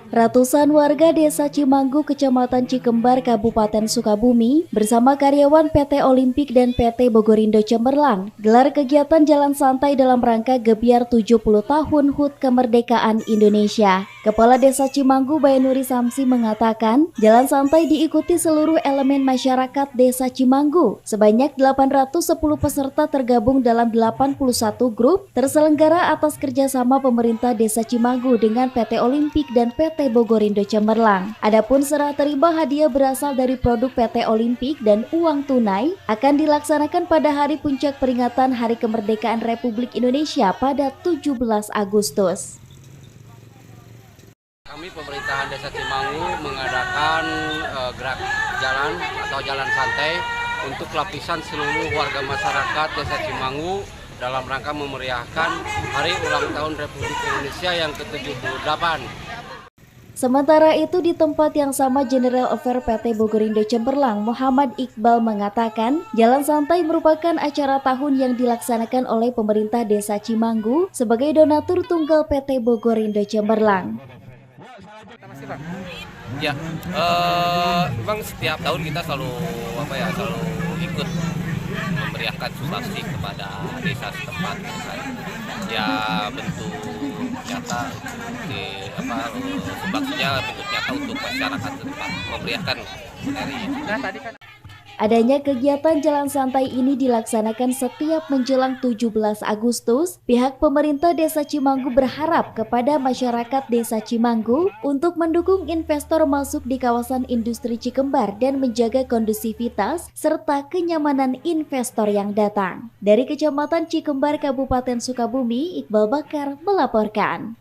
Ratusan warga Desa Cimanggu, Kecamatan Cikembar, Kabupaten Sukabumi, bersama karyawan PT Olimpik dan PT Bogorindo Cemerlang, gelar kegiatan jalan santai dalam rangka gebiar 70 tahun HUT Kemerdekaan Indonesia. Kepala Desa Cimanggu, Bayanuri Samsi, mengatakan, jalan santai diikuti seluruh elemen masyarakat Desa Cimanggu. Sebanyak 810 peserta tergabung dalam 81 grup, terselenggara atas kerjasama pemerintah Desa Cimanggu dengan PT Olimpik dan PT Bogorindo Cemerlang. Adapun serah terima hadiah berasal dari produk PT Olimpik dan uang tunai akan dilaksanakan pada hari puncak peringatan Hari Kemerdekaan Republik Indonesia pada 17 Agustus. Kami pemerintahan Desa Cimanggu mengadakan gerak jalan atau jalan santai untuk lapisan seluruh warga masyarakat Desa Cimanggu dalam rangka memeriahkan Hari Ulang Tahun Republik Indonesia yang ke-78. Sementara itu di tempat yang sama, General Affair PT Bogorindo Cemerlang Muhammad Iqbal mengatakan, jalan santai merupakan acara tahun yang dilaksanakan oleh pemerintah Desa Cimanggu sebagai donatur tunggal PT Bogorindo Cemerlang. Ya, memang setiap tahun kita selalu ikut memberiakan sumbangsi kepada desa setempat. Ya, bentuk nyata sumbangsinya bentuk nyata untuk masyarakat setempat, memberiakan dari. Adanya kegiatan jalan santai ini dilaksanakan setiap menjelang 17 Agustus. Pihak pemerintah Desa Cimanggu berharap kepada masyarakat Desa Cimanggu untuk mendukung investor masuk di kawasan industri Cikembar dan menjaga kondusivitas serta kenyamanan investor yang datang. Dari Kecamatan Cikembar, Kabupaten Sukabumi, Iqbal Bakar melaporkan.